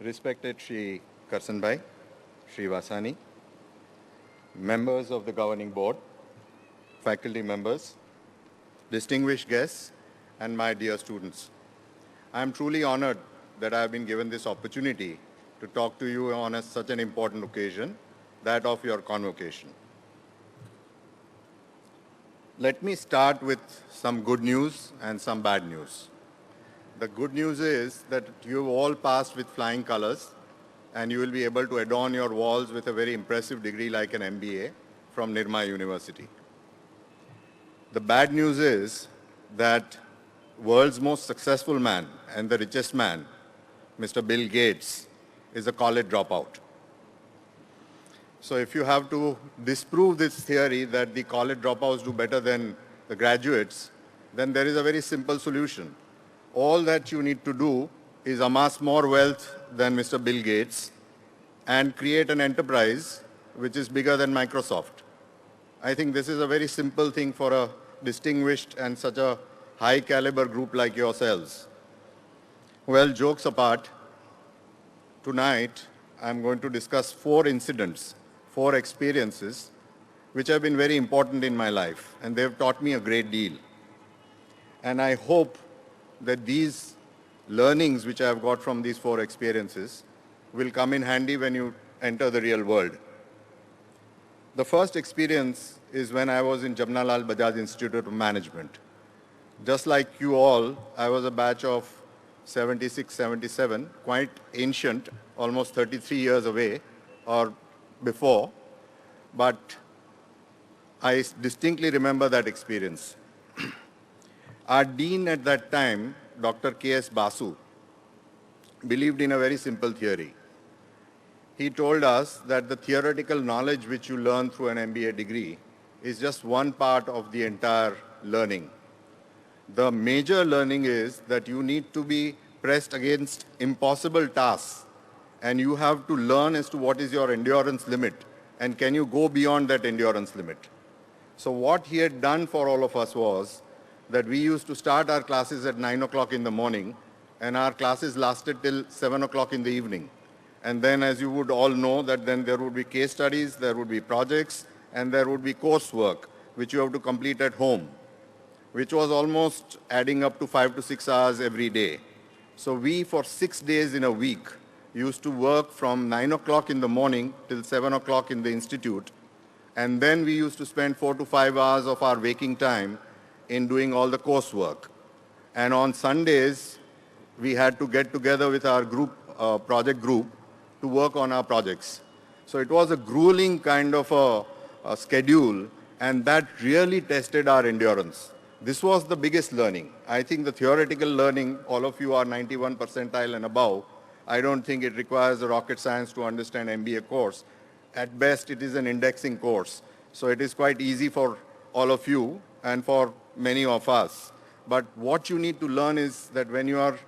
Respected Shri Karsanbhai, Shri Vasani, members of the governing board, faculty members, distinguished guests, and my dear students. I am truly honored that I have been given this opportunity to talk to you on such an important occasion, that of your convocation. Let me start with some good news and some bad news. The good news is that you've all passed with flying colors, and you will be able to adorn your walls with a very impressive degree like an MBA from Nirma University. The bad news is that world's most successful man and the richest man, Mr. Bill Gates, is a college dropout. So if you have to disprove this theory that the college dropouts do better than the graduates, then there is a very simple solution. All that you need to do is amass more wealth than Mr. Bill Gates and create an enterprise which is bigger than Microsoft. I think this is a very simple thing for a distinguished and such a high caliber group like yourselves. Well, jokes apart, tonight I'm going to discuss 4 incidents, 4 experiences which have been very important in my life, and they've taught me a great deal. And I hope that these learnings which I have got from these 4 experiences will come in handy when you enter the real world. The first experience is when I was in Jamnalal Bajaj Institute of Management. Just like you all, I was a batch of 76, 77, quite ancient, almost 33 years away or before, but I distinctly remember that experience. Our dean at that time, Dr. K.S. Basu, believed in a very simple theory. He told us that the theoretical knowledge which you learn through an MBA degree is just one part of the entire learning. The major learning is that you need to be pressed against impossible tasks, and you have to learn as to what is your endurance limit and can you go beyond that endurance limit. So what he had done for all of us was that we used to start our classes at 9 o'clock in the morning, and our classes lasted till 7 o'clock in the evening. And then, as you would all know, that then there would be case studies, there would be projects, and there would be coursework, which you have to complete at home, which was almost adding up to 5 to 6 hours every day. So we, for 6 days in a week, used to work from 9 o'clock in the morning till 7 o'clock in the institute. And then we used to spend 4 to 5 hours of our waking time in doing all the coursework. And on Sundays, we had to get together with our group, project group, to work on our projects. So it was a grueling kind of a schedule, and that really tested our endurance. This was the biggest learning. I think the theoretical learning, all of you are 91 percentile and above. I don't think it requires a rocket science to understand MBA course. At best, it is an indexing course. So it is quite easy for all of you and for many of us. But what you need to learn is that when you are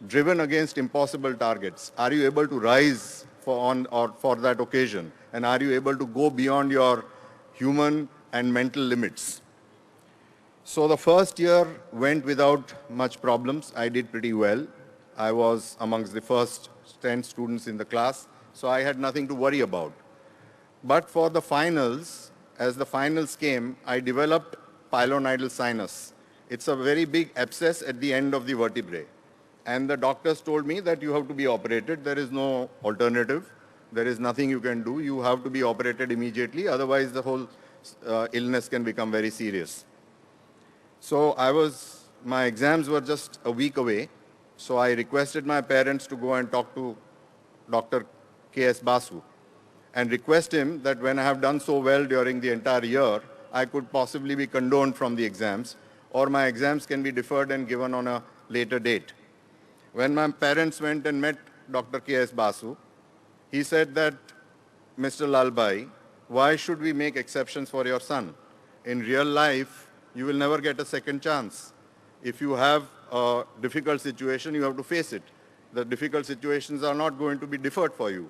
driven against impossible targets, are you able to rise for that occasion? And are you able to go beyond your human and mental limits? So the first year went without much problems. I did pretty well. I was amongst the first 10 students in the class, so I had nothing to worry about. But for the finals, as the finals came, I developed pilonidal sinus. It's a very big abscess at the end of the vertebrae. And the doctors told me that you have to be operated. There is no alternative. There is nothing you can do. You have to be operated immediately. Otherwise, the whole illness can become very serious. So my exams were just a week away. So I requested my parents to go and talk to Dr. K.S. Basu and request him that when I have done so well during the entire year, I could possibly be condoned from the exams, or my exams can be deferred and given on a later date. When my parents went and met Dr. K.S. Basu, he said that, Mr. Lalbhai, why should we make exceptions for your son? In real life, you will never get a second chance. If you have a difficult situation, you have to face it. The difficult situations are not going to be deferred for you.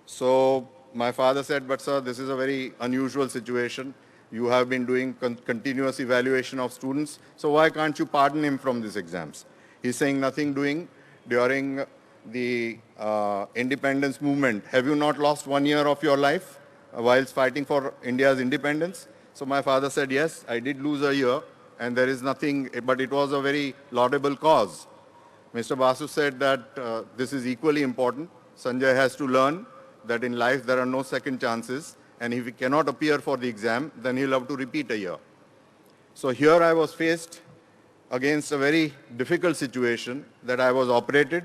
So my father said, but sir, this is a very unusual situation. You have been doing continuous evaluation of students, so why can't you pardon him from these exams? He's saying nothing doing. During the independence movement, have you not lost 1 year of your life whilst fighting for India's independence? So my father said, yes, I did lose a year, and there is nothing, but it was a very laudable cause. Mr. Basu said that this is equally important. Sanjay has to learn that in life there are no second chances, and if he cannot appear for the exam, then he'll have to repeat a year. So here I was faced against a very difficult situation that I was operated.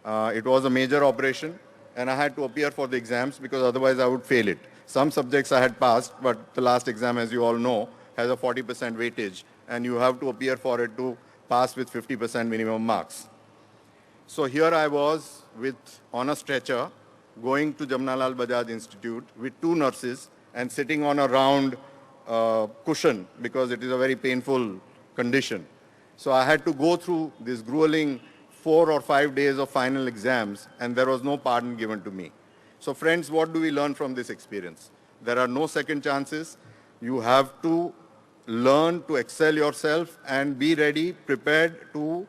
It was a major operation, and I had to appear for the exams because otherwise I would fail it. Some subjects I had passed, but the last exam, as you all know, has a 40% weightage, and you have to appear for it to pass with 50% minimum marks. So here I was on a stretcher, going to Jamnalal Bajaj Institute with 2 nurses and sitting on a round cushion because it is a very painful condition. So I had to go through this grueling 4 or 5 days of final exams, and there was no pardon given to me. So friends, what do we learn from this experience? There are no second chances. You have to learn to excel yourself and be ready, prepared to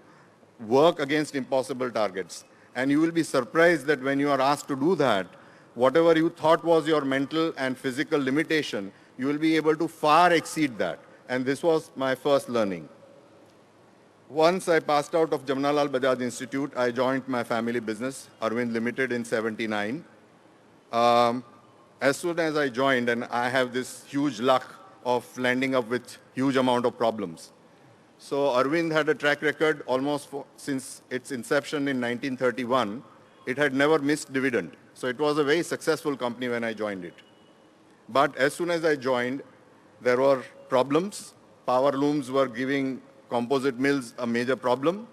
work against impossible targets. And you will be surprised that when you are asked to do that, whatever you thought was your mental and physical limitation, you will be able to far exceed that. And this was my first learning. Once I passed out of Jamnalal Bajaj Institute, I joined my family business, Arvind Ltd, in '79. As soon as I joined, and I have this huge luck of landing up with huge amount of problems. So Arvind had a track record almost since its inception in 1931. It had never missed dividend. So it was a very successful company when I joined it. But as soon as I joined, there were problems. Power looms were giving composite mills a major problem.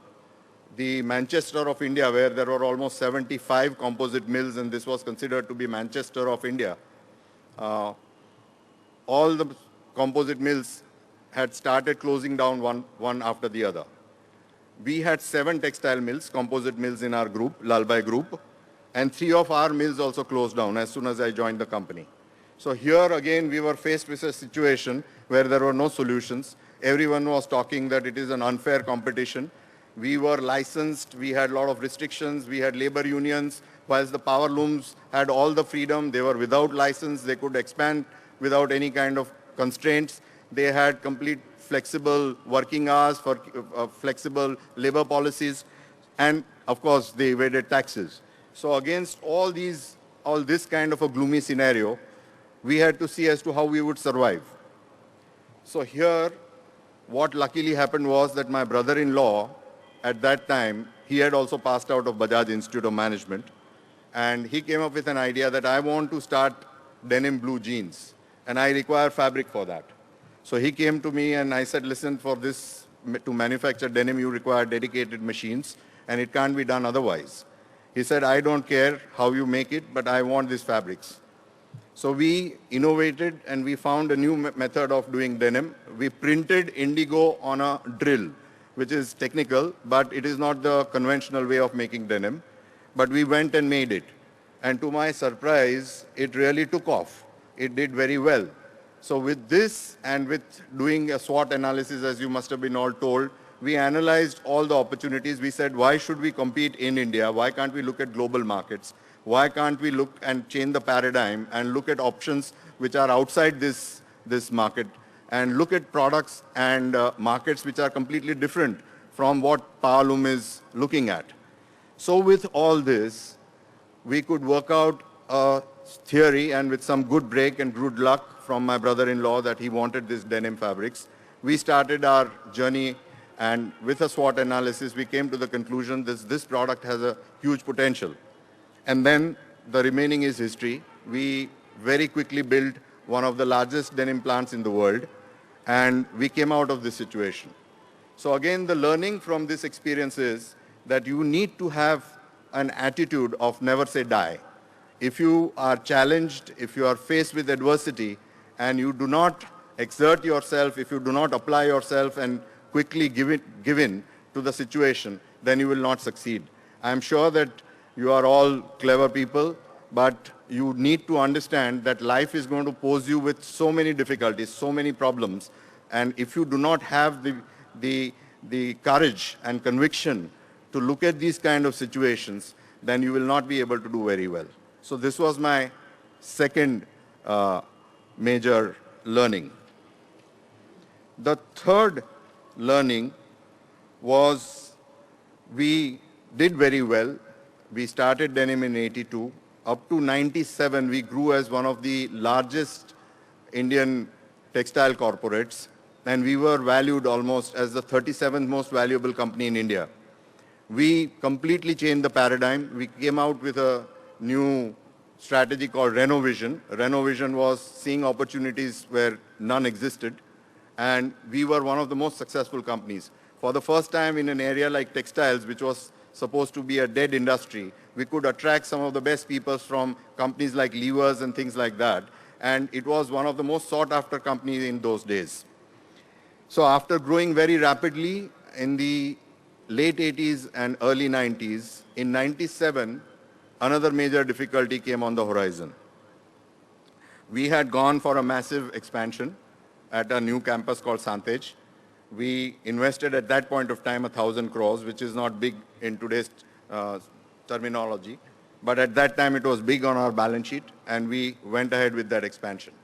The Manchester of India, where there were almost 75 composite mills, and this was considered to be Manchester of India, all the composite mills had started closing down one after the other. We had 7 textile mills, composite mills in our group, Lalbhai group, and 3 of our mills also closed down as soon as I joined the company. So here again we were faced with a situation where there were no solutions. Everyone was talking that it is an unfair competition. We were licensed, we had a lot of restrictions, we had labor unions, whilst the power looms had all the freedom. They were without license, they could expand without any kind of constraints. They had complete flexible working hours, for flexible labor policies, and of course they evaded taxes. So against all this kind of a gloomy scenario, we had to see as to how we would survive. So here, what luckily happened was that my brother-in-law, at that time, he had also passed out of Bajaj Institute of Management, and he came up with an idea that I want to start denim blue jeans, and I require fabric for that. So he came to me and I said, listen, for this, to manufacture denim, you require dedicated machines, and it can't be done otherwise. He said, I don't care how you make it, but I want these fabrics. So we innovated and we found a new method of doing denim. We printed indigo on a drill, which is technical, but it is not the conventional way of making denim. But we went and made it. And to my surprise, it really took off. It did very well. So with this and with doing a SWOT analysis, as you must have been all told, we analyzed all the opportunities. We said, why should we compete in India? Why can't we look at global markets? Why can't we look and change the paradigm and look at options which are outside this market and look at products and markets which are completely different from what Powerloom is looking at? So with all this, we could work out a theory, and with some good break and good luck from my brother-in-law that he wanted these denim fabrics, we started our journey, and with a SWOT analysis, we came to the conclusion that this product has a huge potential. And then the remaining is history. We very quickly built one of the largest denim plants in the world, and we came out of this situation. So again, the learning from this experience is that you need to have an attitude of never say die. If you are challenged, if you are faced with adversity, and you do not exert yourself, if you do not apply yourself and quickly give in to the situation, then you will not succeed. I am sure that you are all clever people, but you need to understand that life is going to pose you with so many difficulties, so many problems, and if you do not have the courage and conviction to look at these kind of situations, then you will not be able to do very well. So this was my second major learning. The third learning was we did very well. We started denim in 82. Up to 97, we grew as one of the largest Indian textile corporates, and we were valued almost as the 37th most valuable company in India. We completely changed the paradigm. We came out with a new strategy called Renovision. Renovision was seeing opportunities where none existed, and we were one of the most successful companies. For the first time in an area like textiles, which was supposed to be a dead industry, we could attract some of the best people from companies like Levers and things like that, and it was one of the most sought-after companies in those days. So after growing very rapidly in the late 80s and early 90s, in 97, another major difficulty came on the horizon. We had gone for a massive expansion at a new campus called Santej. We invested at that point of time 1,000 crores, which is not big in today's terminology. But at that time, it was big on our balance sheet, and we went ahead with that expansion.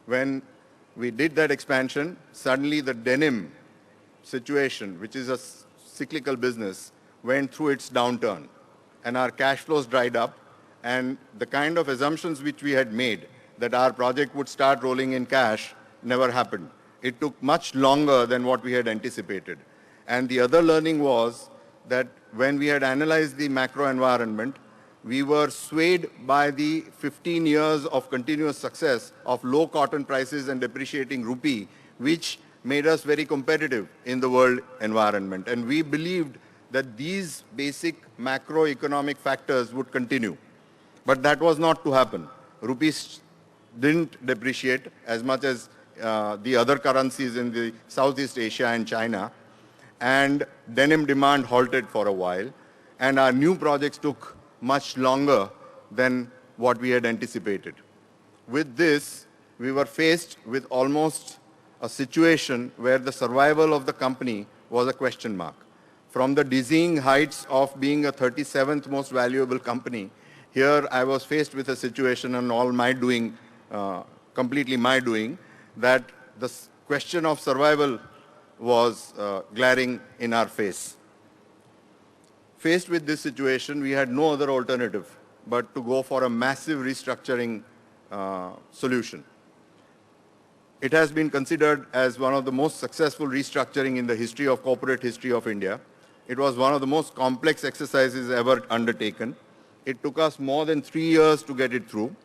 When we did that expansion, suddenly the denim situation, which is a cyclical business, went through its downturn, and our cash flows dried up, and the kind of assumptions which we had made that our project would start rolling in cash never happened. It took much longer than what we had anticipated. And the other learning was that when we had analyzed the macro environment, we were swayed by the 15 years of continuous success of low cotton prices and depreciating rupee, which made us very competitive in the world environment. And we believed that these basic macroeconomic factors would continue. But that was not to happen. Rupees didn't depreciate as much as the other currencies in the Southeast Asia and China, and denim demand halted for a while, and our new projects took much longer than what we had anticipated. With this, we were faced with almost a situation where the survival of the company was a question mark. From the dizzying heights of being a 37th most valuable company, here I was faced with a situation, and all my doing, completely my doing, that the question of survival was glaring in our face. Faced with this situation, we had no other alternative but to go for a massive restructuring solution. It has been considered as one of the most successful restructuring in the history of corporate history of India. It was one of the most complex exercises ever undertaken. It took us more than 3 years to get it through.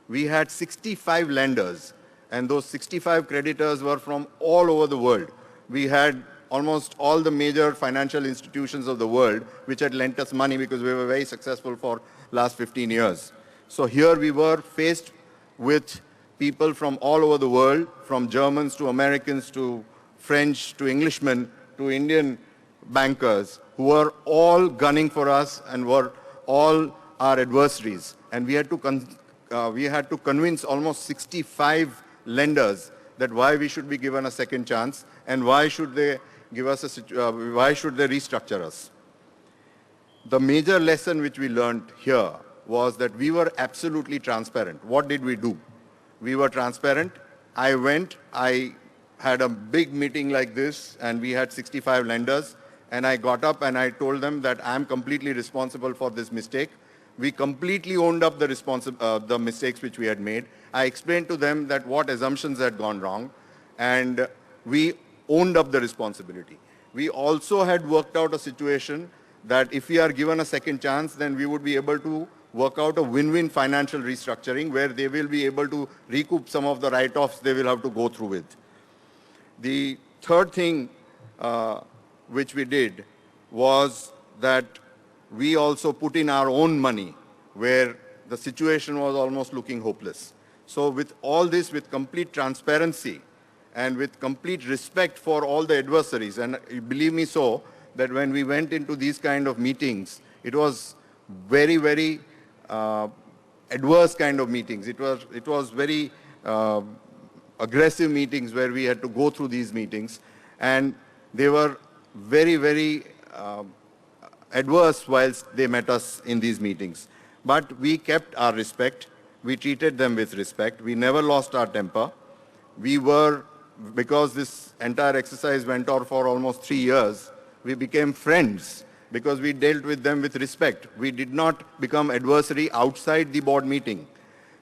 We had 65 lenders, and those 65 creditors were from all over the world. We had almost all the major financial institutions of the world which had lent us money because we were very successful for last 15 years. So here we were faced with people from all over the world, from Germans to Americans to French to Englishmen to Indian bankers, who were all gunning for us and were all our adversaries. And we had to convince almost 65 lenders that why we should be given a second chance and why should they give us why should they restructure us. The major lesson which we learned here was that we were absolutely transparent. What did we do? We were transparent. I had a big meeting like this, and we had 65 lenders, and I got up and I told them that I am completely responsible for this mistake. We completely owned up the mistakes which we had made. I explained to them that what assumptions had gone wrong, and we owned up the responsibility. We also had worked out a situation that if we are given a second chance, then we would be able to work out a win-win financial restructuring where they will be able to recoup some of the write-offs they will have to go through with. The third thing which we did was that we also put in our own money where the situation was almost looking hopeless. So with all this, with complete transparency and with complete respect for all the adversaries, and believe me so, that when we went into these kind of meetings, it was very, very adverse kind of meetings. It was very aggressive meetings where we had to go through these meetings, and they were very, very adverse whilst they met us in these meetings. But we kept our respect. We treated them with respect. We never lost our temper. We were, because this entire exercise went on for almost 3 years, we became friends because we dealt with them with respect. We did not become adversary outside the board meeting.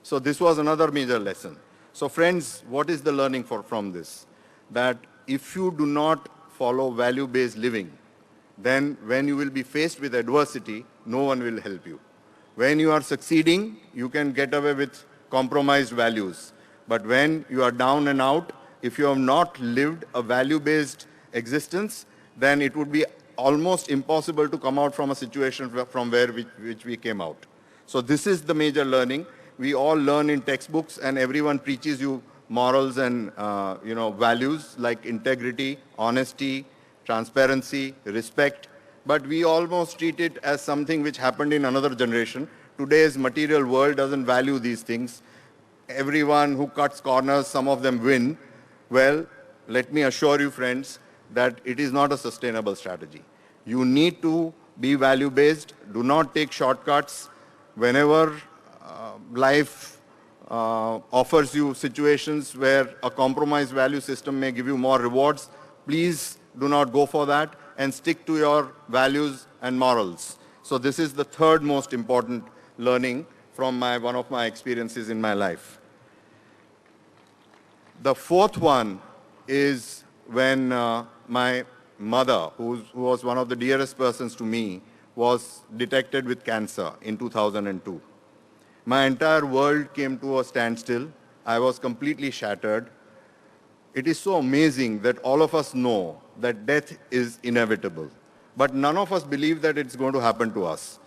So this was another major lesson. So friends, what is the learning from this? That if you do not follow value-based living, then when you will be faced with adversity, no one will help you. When you are succeeding, you can get away with compromised values. But when you are down and out, if you have not lived a value-based existence, then it would be almost impossible to come out from a situation from which we came out. So this is the major learning. We all learn in textbooks, and everyone preaches you morals and values like integrity, honesty, transparency, respect. But we almost treat it as something which happened in another generation. Today's material world doesn't value these things. Everyone who cuts corners, some of them win. Well, let me assure you, friends, that it is not a sustainable strategy. You need to be value-based. Do not take shortcuts. Whenever life offers you situations where a compromised value system may give you more rewards, please do not go for that and stick to your values and morals. So this is the third most important learning from one of my experiences in my life. The fourth one is when my mother, who was one of the dearest persons to me, was detected with cancer in 2002. My entire world came to a standstill. I was completely shattered. It is so amazing that all of us know that death is inevitable, but none of us believe that it's going to happen to us.